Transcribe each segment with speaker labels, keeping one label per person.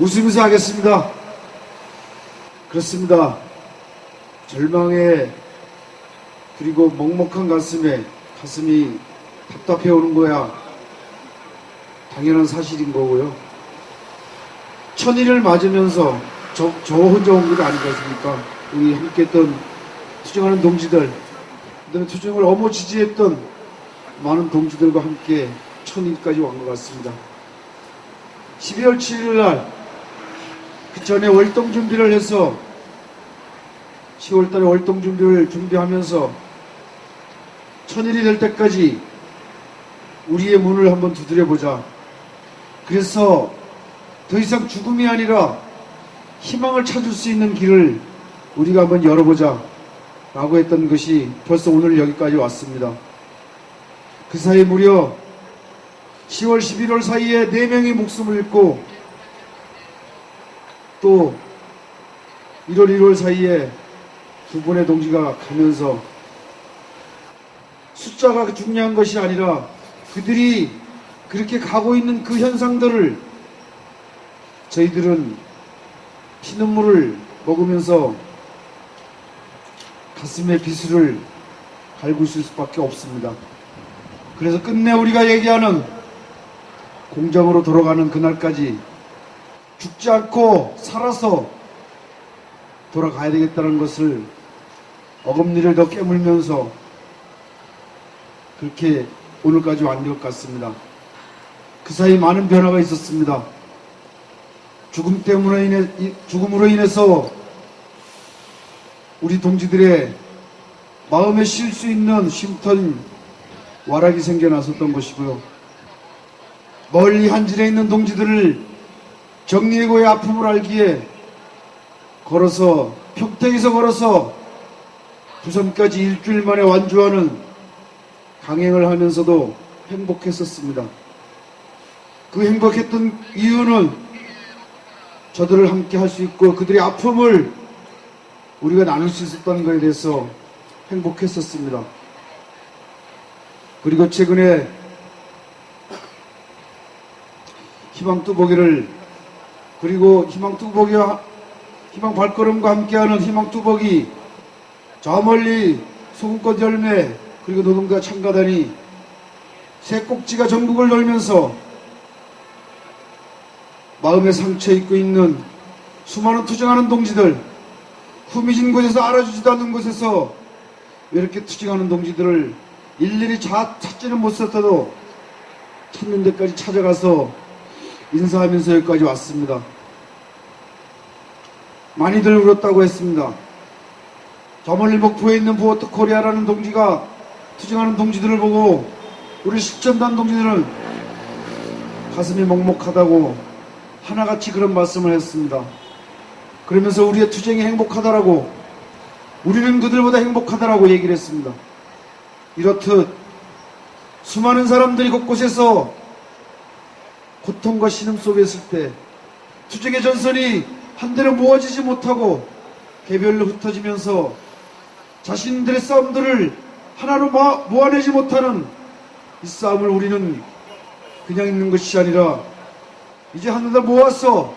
Speaker 1: 웃으면서 하겠습니다. 그렇습니다. 절망에 그리고 먹먹한 가슴이 답답해 오는 거야 당연한 사실인 거고요. 천일을 맞으면서 저 혼자 온 게 아니겠습니까? 우리 함께 했던 투쟁하는 동지들, 그다음에 투쟁을 어머 지지했던 많은 동지들과 함께 천일까지 온 것 같습니다. 12월 7일 날 그 전에 월동 준비를 해서 10월 달에 월동 준비를 준비하면서 천일이 될 때까지 우리의 문을 한번 두드려보자. 그래서 더 이상 죽음이 아니라 희망을 찾을 수 있는 길을 우리가 한번 열어보자 라고 했던 것이 벌써 오늘 여기까지 왔습니다. 그 사이 무려 10월 11월 사이에 4명이 목숨을 잃고 또 1월 1월 사이에 2분의 동지가 가면서 숫자가 중요한 것이 아니라 그들이 그렇게 가고 있는 그 현상들을 저희들은 피눈물을 먹으면서 가슴에 비수를 갈고 있을 수밖에 없습니다. 그래서 끝내 우리가 얘기하는 공정으로 돌아가는 그날까지 죽지 않고 살아서 돌아가야 되겠다는 것을 어금니를 더 깨물면서 그렇게 오늘까지 왔는 것 같습니다. 그 사이 많은 변화가 있었습니다. 죽음으로 인해서 우리 동지들의 마음에 쉴 수 있는 쉼터인 와락이 생겨났었던 것이고요. 멀리 한진에 있는 동지들을 정리해고의 아픔을 알기에 걸어서 평택에서 걸어서 부산까지 일주일 만에 완주하는 강행을 하면서도 행복했었습니다. 그 행복했던 이유는 저들을 함께 할 수 있고 그들의 아픔을 우리가 나눌 수 있었다는 것에 대해서 행복했었습니다. 그리고 최근에 희망뚜벅이를 그리고 희망뚜벅이와 희망 발걸음과 함께하는 희망뚜벅이 저 멀리 소금꽃 열매 그리고 노동자 참가단이 새 꼭지가 전국을 돌면서 마음에 상처 입고 있는 수많은 투쟁하는 동지들, 후미진 곳에서 알아주지도 않는 곳에서 이렇게 투쟁하는 동지들을 일일이 찾지는 못했어도 찾는 데까지 찾아가서 인사하면서 여기까지 왔습니다. 많이들 울었다고 했습니다. 저 멀리 목포에 있는 부어트 코리아라는 동지가 투쟁하는 동지들을 보고 우리 실천단 동지들은 가슴이 먹먹하다고 하나같이 그런 말씀을 했습니다. 그러면서 우리의 투쟁이 행복하다라고 우리는 그들보다 행복하다라고 얘기를 했습니다. 이렇듯 수많은 사람들이 곳곳에서 고통과 신음 속에 있을 때 투쟁의 전선이 한데로 모아지지 못하고 개별로 흩어지면서 자신들의 싸움들을 하나로 모아내지 못하는 이 싸움을 우리는 그냥 있는 것이 아니라 이제 하늘에 모아서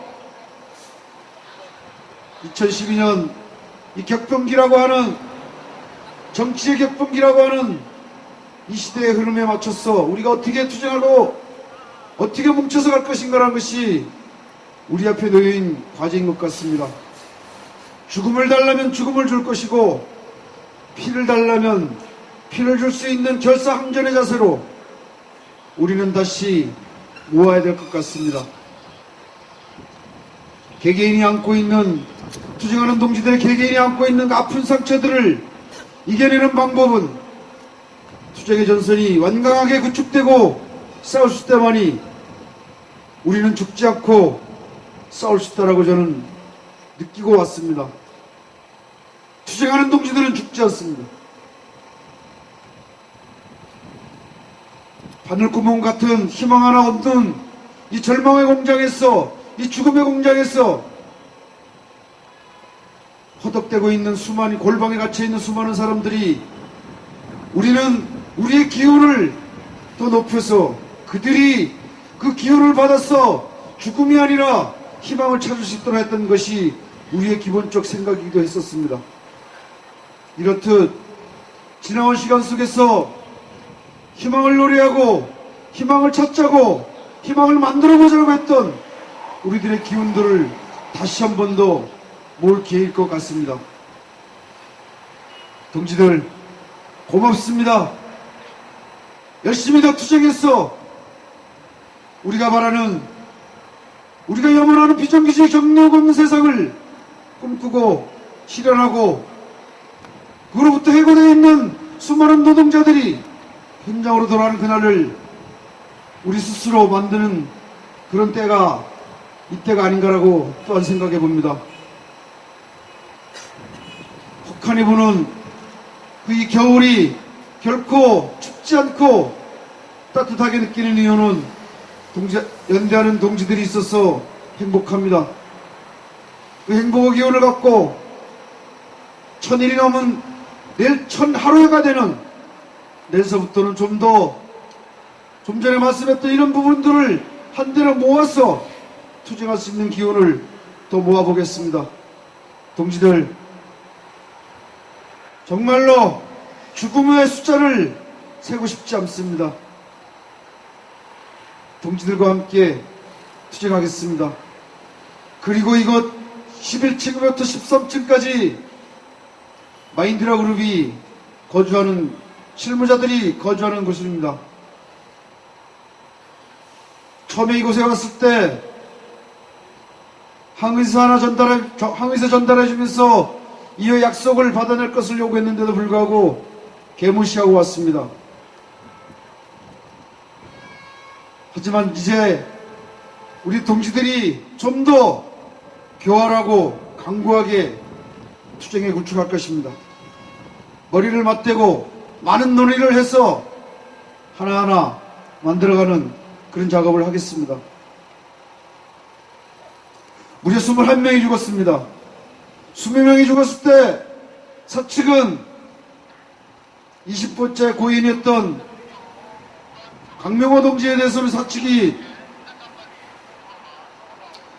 Speaker 1: 2012년 이 격변기라고 하는 정치의 격변기라고 하는 이 시대의 흐름에 맞춰서 우리가 어떻게 투쟁하고 어떻게 뭉쳐서 갈 것인가라는 것이 우리 앞에 놓인 과제인 것 같습니다. 죽음을 달라면 죽음을 줄 것이고 피를 달라면 피를 줄 수 있는 결사항전의 자세로 우리는 다시 모아야 될 것 같습니다. 개개인이 안고 있는 투쟁하는 동지들의 개개인이 안고 있는 아픈 상처들을 이겨내는 방법은 투쟁의 전선이 완강하게 구축되고 싸울 수 있다마니 우리는 죽지 않고 싸울 수 있다라고 저는 느끼고 왔습니다. 투쟁하는 동지들은 죽지 않습니다. 바늘구멍 같은 희망 하나 없는 이 절망의 공장에서 이 죽음의 공장에서 허덕대고 있는 수많은 골방에 갇혀있는 수많은 사람들이 우리는 우리의 기운을 더 높여서 그들이 그 기운을 받아서 죽음이 아니라 희망을 찾을 수 있도록 했던 것이 우리의 기본적 생각이기도 했었습니다. 이렇듯 지나온 시간 속에서 희망을 노래하고 희망을 찾자고 희망을 만들어보자고 했던 우리들의 기운들을 다시 한 번 더 모을 기회일 것 같습니다. 동지들 고맙습니다. 열심히 더 투쟁해서 우리가 바라는, 우리가 염원하는 비정규직 정력 없는 세상을 꿈꾸고 실현하고, 그로부터 해고되어 있는 수많은 노동자들이 현장으로 돌아가는 그날을 우리 스스로 만드는 그런 때가 이때가 아닌가라고 또한 생각해 봅니다. 혹한이 부는 그 이 겨울이 결코 춥지 않고 따뜻하게 느끼는 이유는 연대하는 동지들이 있어서 행복합니다. 그 행복의 기운을 갖고 1000일이 넘은 내일 1000하루가 되는 내일서부터는 좀 전에 말씀했던 이런 부분들을 한데로 모아서 투쟁할 수 있는 기운을 더 모아보겠습니다. 동지들, 정말로 죽음의 숫자를 세고 싶지 않습니다. 동지들과 함께 투쟁하겠습니다. 그리고 이곳 11층부터 13층까지 마인드라 그룹이 거주하는, 실무자들이 거주하는 곳입니다. 처음에 이곳에 왔을 때 항의서 전달해 주면서 이후 약속을 받아낼 것을 요구했는데도 불구하고 개무시하고 왔습니다. 하지만 이제 우리 동지들이 좀 더 교활하고 강구하게 투쟁에 구축할 것입니다. 머리를 맞대고 많은 논의를 해서 하나하나 만들어가는 그런 작업을 하겠습니다. 무려 21명이 죽었습니다. 20명이 죽었을 때 사측은 20번째 고인이었던 강명호 동지에 대해서는 사측이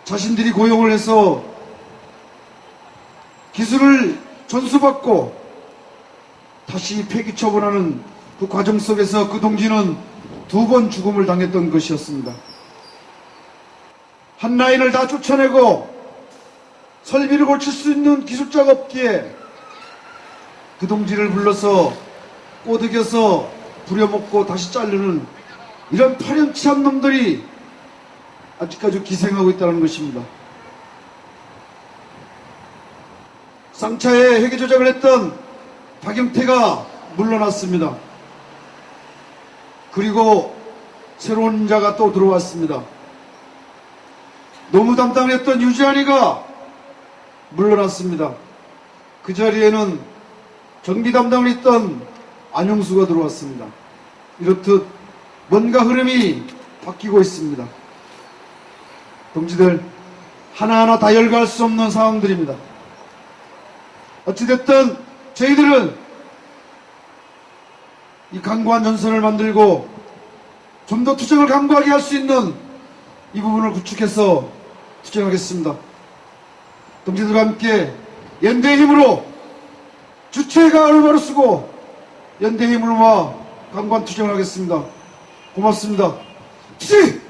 Speaker 1: 자신들이 고용을 해서 기술을 전수받고 다시 폐기 처분하는 그 과정 속에서 그 동지는 2번 죽음을 당했던 것이었습니다. 한 라인을 다 쫓아내고 설비를 고칠 수 있는 기술자가 없기에 그 동지를 불러서 꼬드겨서 부려먹고 다시 자르는 이런 파렴치한 놈들이 아직까지 기생하고 있다는 것입니다. 쌍차에 회계 조작을 했던 박영태가 물러났습니다. 그리고 새로운 자가 또 들어왔습니다. 노무 담당을 했던 유지한이가 물러났습니다. 그 자리에는 정비 담당을 했던 안용수가 들어왔습니다. 이렇듯 뭔가 흐름이 바뀌고 있습니다. 동지들, 하나하나 다 열거할 수 없는 상황들입니다. 어찌됐든 저희들은 이 강구한 전선을 만들고 좀 더 투쟁을 강구하게 할 수 있는 이 부분을 구축해서 투쟁하겠습니다. 동지들과 함께 연대의 힘으로 주체가 얼마로 쓰고 연대의 힘을 모아 강구한 투쟁을 하겠습니다. 고맙습니다. 투쟁!